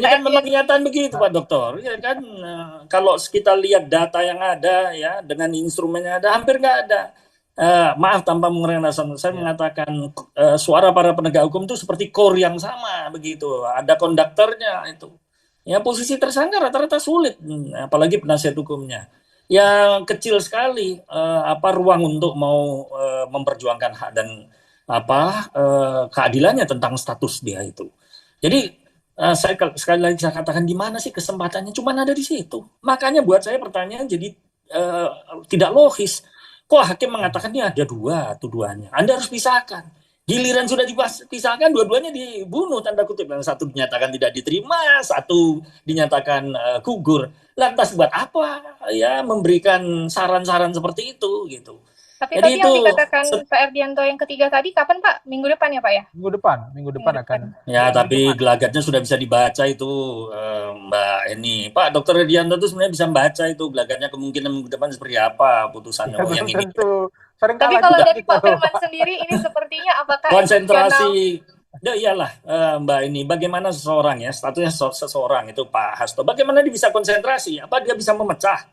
kan memang kenyataan begitu Pak Dokter. Ya kan kalau kita lihat data yang ada ya dengan instrumen yang ada hampir nggak ada. Maaf tanpa mengerendasan, saya mengatakan suara para penegak hukum itu seperti core yang sama begitu. Ada konduktornya itu. Ya posisi tersangka rata-rata sulit, apalagi penasihat hukumnya. Ya kecil sekali ruang untuk mau memperjuangkan hak dan keadilannya tentang status dia itu. Jadi sekali lagi saya katakan, di mana sih kesempatannya? Cuman ada di situ. Makanya buat saya pertanyaan jadi tidak logis. Kok hakim mengatakan ini ada dua tuduhannya? Anda harus pisahkan. Giliran sudah dipisahkan, dua-duanya dibunuh tanda kutip. Yang satu dinyatakan tidak diterima, satu dinyatakan gugur. Lantas buat apa ya memberikan saran-saran seperti itu gitu? Tapi Jadi tadi itu yang dikatakan Pak Erdianto yang ketiga tadi kapan Pak? Minggu depan ya Pak ya? Minggu Minggu depan depan. akan ya, hari tapi Jumat. gelagatnya sudah bisa dibaca itu, Mbak Eni. Pak Dokter Redianto itu sebenarnya bisa membaca itu gelagatnya kemungkinan minggu depan seperti apa putusannya. Ya, Oh, yang belum ini tentu. Sering Tapi kalah kalau juga dari kita Pak loh, Firman Pak. sendiri ini sepertinya apakah emosional? konsentrasi. Ya iyalah, Mbak Eni. Bagaimana seseorang ya, statusnya seseorang itu Pak Hasto. Bagaimana dia bisa konsentrasi? Apa dia bisa memecah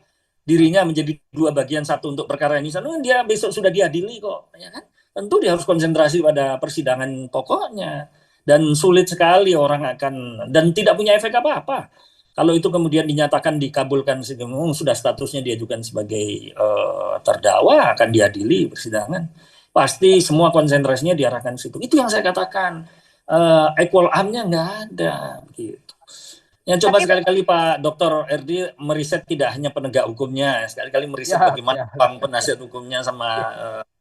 dirinya menjadi dua bagian, satu untuk perkara ini, satu dia besok sudah diadili kok, ya kan? Tentu dia harus konsentrasi pada persidangan pokoknya, dan sulit sekali orang akan, dan tidak punya efek apa-apa kalau itu kemudian dinyatakan dikabulkan, sudah statusnya diajukan sebagai terdakwa akan diadili persidangan, pasti semua konsentrasinya diarahkan ke situ. Itu yang saya katakan, equal arm-nya nggak ada gitu. Yang coba Tapi sekali-kali Pak Dr. RD meriset tidak hanya penegak hukumnya, sekali-kali meriset Siap, bagaimana siap. penasihat hukumnya sama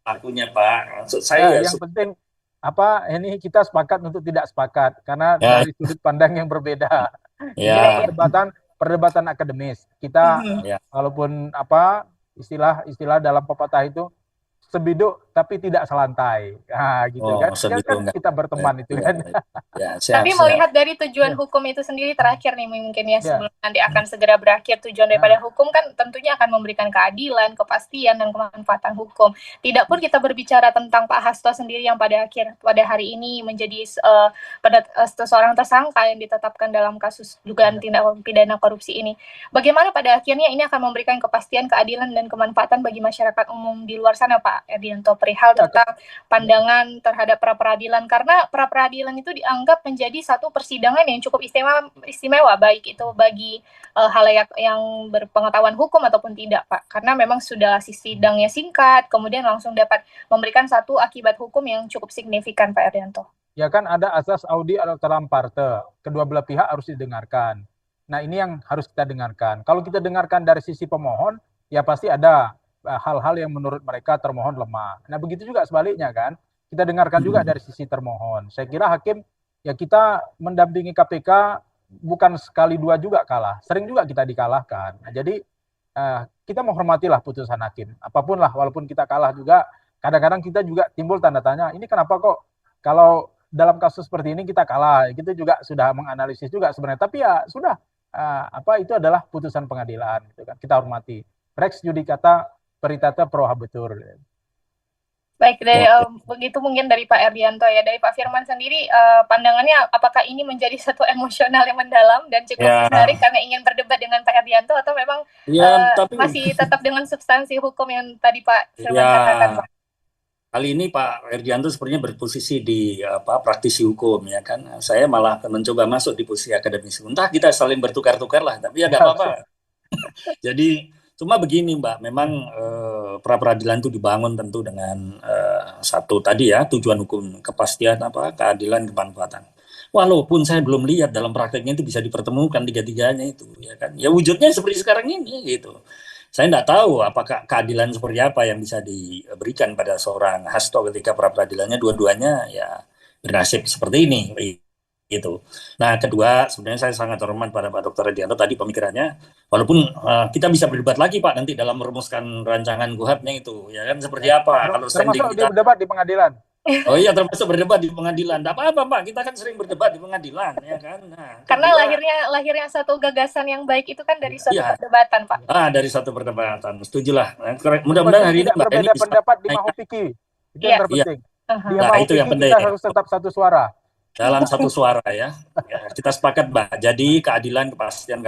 akunya Pak. Maksud Ya, saya ya, yang penting apa ini kita sepakat untuk tidak sepakat karena ya, dari sudut pandang yang berbeda. Ini iya ya, ya. perdebatan akademis. Kita Mhm. ya. walaupun apa istilah dalam pepatah itu sebiduk tapi tidak selantai. Nah, gitu Oh, kan. Ya segitu kan enggak. kita berteman itu Ya, kan. ya, Tapi siap. melihat dari tujuan Ya, hukum itu sendiri terakhir nih mungkin ya ya. sebelum nanti akan segera berakhir, tujuan daripada Nah, hukum kan tentunya akan memberikan keadilan, kepastian dan kemanfaatan hukum. Tidak pun kita berbicara tentang Pak Hasto sendiri yang pada hari ini menjadi seorang tersangka yang ditetapkan dalam kasus dugaan tindak pidana korupsi ini. Bagaimana pada akhirnya ini akan memberikan kepastian, keadilan dan kemanfaatan bagi masyarakat umum di luar sana Pak Erdianto perihal ya, tentang pandangan terhadap pra peradilan, karena pra peradilan itu dianggap menjadi satu persidangan yang cukup istimewa baik itu bagi halayak yang berpengetahuan hukum ataupun tidak Pak, karena memang sudah sidangnya singkat kemudian langsung dapat memberikan satu akibat hukum yang cukup signifikan Pak Erdianto. ya kan ada asas audi alteram parte. Kedua belah pihak harus didengarkan. Nah, ini yang harus kita dengarkan. Kalau kita dengarkan dari sisi pemohon, ya pasti ada hal-hal yang menurut mereka termohon lemah. Nah, begitu juga sebaliknya kan. Kita dengarkan juga dari sisi termohon. Saya kira hakim, ya kita mendampingi KPK bukan sekali dua juga kalah. Sering juga kita dikalahkan. Nah, jadi kita menghormatilah putusan hakim. Apapun lah, walaupun kita kalah juga, kadang-kadang kita juga timbul tanda tanya, ini kenapa kok kalau dalam kasus seperti ini kita kalah, kita juga sudah menganalisis juga sebenarnya. Tapi ya sudah, apa itu adalah putusan pengadilan, gitu kan. Kita hormati. Rex judicata peritata pro habetur. Baik, dari Oke. begitu mungkin dari Pak Erdianto ya. Dari Pak Firman sendiri, pandangannya apakah ini menjadi satu emosional yang mendalam dan cukup Ya, menarik karena ingin berdebat dengan Pak Erdianto atau memang ya, tapi masih tetap dengan substansi hukum yang tadi Pak Firman katakan, ya Pak? kali ini Pak Erdianto sepertinya berposisi di praktisi hukum ya kan. Saya malah mencoba masuk di posisi akademisi. Entah kita saling bertukar-tukar lah, tapi ya nggak apa-apa. Jadi cuma begini Mbak, memang pra peradilan itu dibangun tentu dengan satu tadi ya, tujuan hukum, kepastian apa, keadilan, kemanfaatan. Walaupun saya belum lihat dalam prakteknya itu bisa dipertemukan tiga-tiganya itu, ya kan? Ya wujudnya seperti sekarang ini gitu. Saya tidak tahu apakah keadilan seperti apa yang bisa diberikan pada seorang Hasto ketika pra peradilannya dua-duanya ya bernasib seperti ini gitu. Nah, kedua, sebenarnya saya sangat hormat pada Pak Dr. Redianto tadi pemikirannya. Walaupun kita bisa berdebat lagi Pak nanti dalam merumuskan rancangan KUHAP-nya itu, ya kan seperti apa kalau standing Termasuk di kita. debat di pengadilan. Oh iya, termasuk berdebat di pengadilan. Tidak apa-apa Pak, kita kan sering berdebat di pengadilan, ya kan. Nah, Karena kedua, lahirnya satu gagasan yang baik itu kan dari suatu iya, perdebatan, Pak. dari satu perdebatan, setujulah. Nah, Yang mudah-mudahan penting hari ini tidak Mbak Eni berbeda bisa. pendapat di Mahupiki. Itu yang Iya. Iya, terpenting. Di Uh-huh. nah itu yang Mahupiki penting. kita harus tetap satu suara. Dalam satu suara ya. Ya, kita sepakat Mbak. Jadi keadilan, kepastian,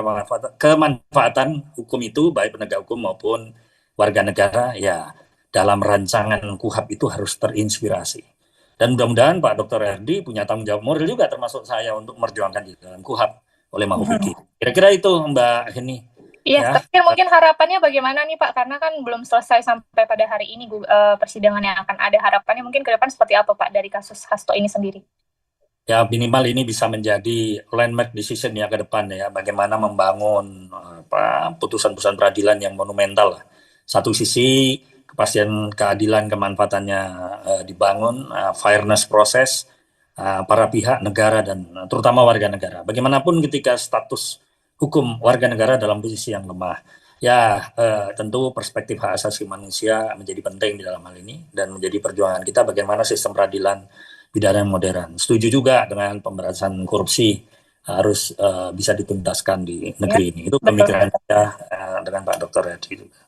kemanfaatan hukum itu baik penegak hukum maupun warga negara ya dalam rancangan KUHAP itu harus terinspirasi. Dan mudah-mudahan Pak Dr. RD punya tanggung jawab moral juga termasuk saya untuk memperjuangkan di dalam KUHAP oleh Mahupiki. Kira-kira itu Mbak Heni. Iya, Ya. terakhir mungkin harapannya bagaimana nih Pak? Karena kan belum selesai sampai pada hari ini persidangan yang akan ada. Harapannya mungkin ke depan seperti apa Pak dari kasus Hasto ini sendiri? ya minimal ini bisa menjadi landmark decision ya ke depan ya, bagaimana membangun putusan-putusan peradilan yang monumental lah. Satu sisi kepastian keadilan kemanfaatannya dibangun, fairness proses para pihak negara dan terutama warga negara. Bagaimanapun ketika status hukum warga negara dalam posisi yang lemah, ya tentu perspektif hak asasi manusia menjadi penting di dalam hal ini dan menjadi perjuangan kita bagaimana sistem peradilan pidana yang modern. Setuju juga dengan pemberantasan korupsi harus bisa dituntaskan di negeri ini. Itu pemikiran saya dengan Pak Dr. Yadi juga.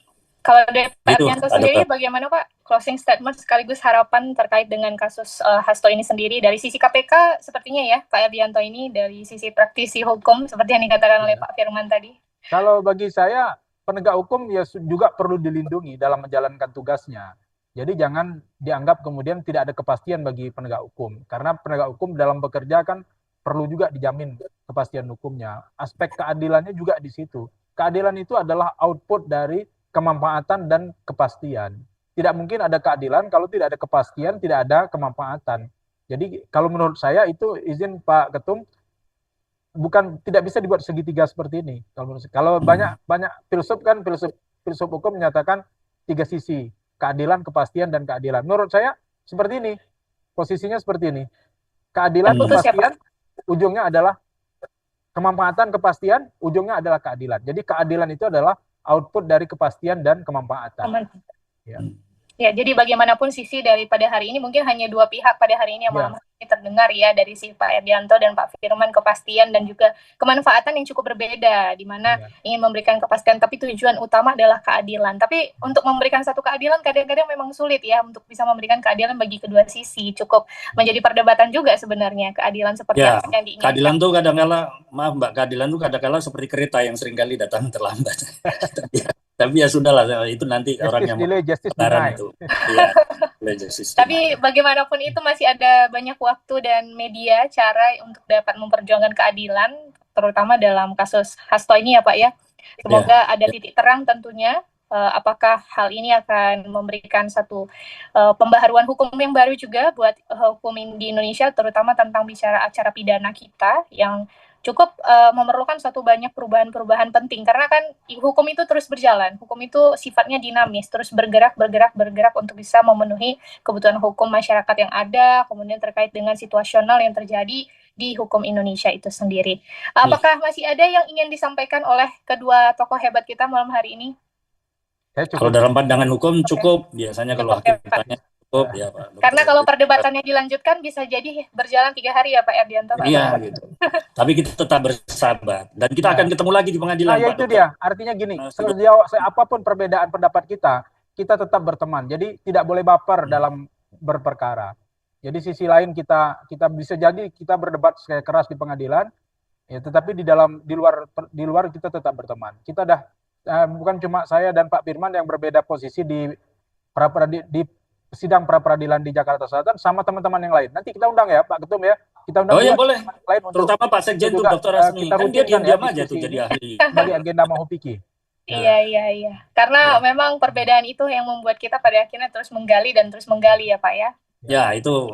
Kalau dari Pak Gitu, Ardianto sendiri, bagaimana Pak closing statement sekaligus harapan terkait dengan kasus Hasto ini sendiri dari sisi KPK sepertinya ya Pak Ardianto ini, dari sisi praktisi hukum seperti yang dikatakan oleh Pak Firman tadi. Kalau bagi saya penegak hukum ya juga perlu dilindungi dalam menjalankan tugasnya. Jadi jangan dianggap kemudian tidak ada kepastian bagi penegak hukum. Karena penegak hukum dalam bekerja kan perlu juga dijamin kepastian hukumnya. Aspek keadilannya juga di situ. Keadilan itu adalah output dari kemanfaatan dan kepastian. Tidak mungkin ada keadilan kalau tidak ada kepastian, tidak ada kemanfaatan. Jadi kalau menurut saya itu, izin Pak Ketum, bukan tidak bisa dibuat segitiga seperti ini. Kalau banyak filsuf kan, filsuf hukum menyatakan 3 sisi, keadilan, kepastian, dan keadilan. Menurut saya seperti ini, posisinya seperti ini. Keadilan, kepastian, ujungnya adalah kemanfaatan, kepastian, ujungnya adalah keadilan. Jadi keadilan itu adalah output dari kepastian dan kemanfaatan. Ya, jadi bagaimanapun sisi daripada hari ini mungkin hanya 2 pihak pada hari ini yang malam hari ini terdengar ya, dari si Pak Ardianto dan Pak Firman, kepastian dan juga kemanfaatan yang cukup berbeda, di mana ingin memberikan kepastian tapi tujuan utama adalah keadilan. Tapi untuk memberikan satu keadilan kadang-kadang memang sulit ya untuk bisa memberikan keadilan bagi kedua sisi. Cukup menjadi perdebatan juga sebenarnya keadilan seperti apa yang diinginkan. Keadilan tuh kadang-kala, maaf Mbak, keadilan tuh kadang-kala seperti kereta yang seringkali datang terlambat. Tapi ya sudahlah, itu nanti orang yang justice itu. Tapi bagaimanapun itu masih ada banyak waktu dan media cara untuk dapat memperjuangkan keadilan, terutama dalam kasus Hasto ini ya Pak ya. Semoga ada titik terang tentunya. Apakah hal ini akan memberikan satu pembaharuan hukum yang baru juga buat hukum di Indonesia, terutama tentang bicara acara pidana kita yang cukup memerlukan satu banyak perubahan-perubahan penting, karena kan hukum itu terus berjalan, hukum itu sifatnya dinamis, terus bergerak untuk bisa memenuhi kebutuhan hukum masyarakat yang ada, kemudian terkait dengan situasional yang terjadi di hukum Indonesia itu sendiri. Apakah masih ada yang ingin disampaikan oleh kedua tokoh hebat kita malam hari ini? Kalau dalam pandangan hukum cukup, biasanya kalau hakim bertanya cukup ya Pak. Karena kalau perdebatannya dilanjutkan bisa jadi berjalan 3 hari ya Pak Ardianto. Iya gitu. Tapi kita tetap bersabar dan kita akan ketemu lagi di pengadilan. Ya itu dia, artinya gini, apapun perbedaan pendapat kita tetap berteman. Jadi tidak boleh baper dalam berperkara. Jadi sisi lain kita bisa jadi kita berdebat kayak keras di pengadilan, ya, tetapi di luar kita tetap berteman. Kita bukan cuma saya dan Pak Firman yang berbeda posisi di sidang pra-peradilan di Jakarta Selatan, sama teman-teman yang lain. Nanti kita undang ya Pak Ketum ya. Kita undang boleh. Terutama Pak Sekjen tuh Dr. Rasmi. Kan dia diam-diam aja tuh jadi ahli. Bagi agenda Mahupiki. Iya. Karena memang perbedaan itu yang membuat kita pada akhirnya terus menggali ya Pak ya. Ya, itu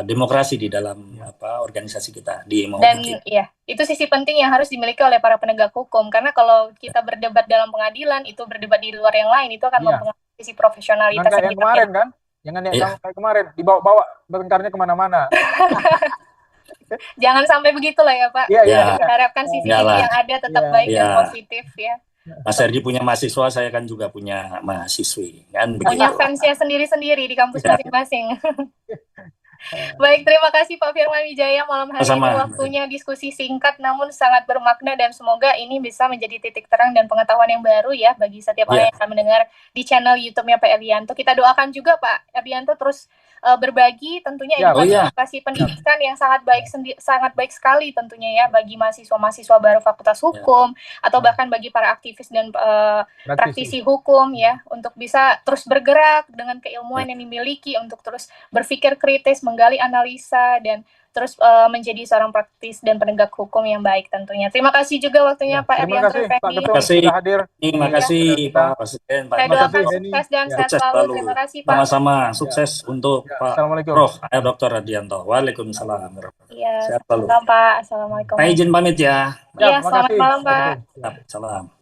demokrasi di dalam organisasi kita di Mahupiki. Dan itu sisi penting yang harus dimiliki oleh para penegak hukum, karena kalau kita berdebat dalam pengadilan, itu berdebat di luar yang lain, itu akan mempengaruhi sisi profesionalitas yang kemarin kan, jangan kayak kemarin dibawa bertengkarnya kemana-mana. Jangan sampai begitulah ya Pak. Diharapkan sisi yang ada tetap baik dan positif ya. Mas Herdi punya mahasiswa, saya kan juga punya mahasiswi kan. Punya fansnya sendiri-sendiri di kampus masing-masing. Baik, terima kasih Pak Firman Wijaya malam hari ini, waktunya diskusi singkat namun sangat bermakna, dan semoga ini bisa menjadi titik terang dan pengetahuan yang baru ya bagi setiap orang yang akan mendengar di channel YouTube-nya Pak Ardianto. Kita doakan juga Pak Ardianto terus berbagi tentunya edukasi pendidikan yang sangat baik sekali tentunya ya bagi mahasiswa baru Fakultas Hukum atau bahkan bagi para aktivis dan praktisi hukum ya, untuk bisa terus bergerak dengan keilmuan yang dimiliki untuk terus berpikir kritis, menggali analisa dan terus menjadi seorang praktis dan penegak hukum yang baik tentunya. Terima kasih juga waktunya Pak Terima Erianto kasih Pak Effendi. Ketum Terima kasih. sudah hadir. Terima kasih Pak Presiden, Pak Saya Terima doakan kasih, Henny. sukses dan Ya. sehat Sukses selalu. selalu. Terima kasih Pak. Sama-sama sukses untuk Pak Assalamualaikum. Prof. Dr. Radianto. Waalaikumsalam. Iya, Sehat selalu. selamat Pak. Assalamualaikum. Saya izin pamit ya. Iya, terima selamat kasih, malam Pak Pak. Ketum. Salam.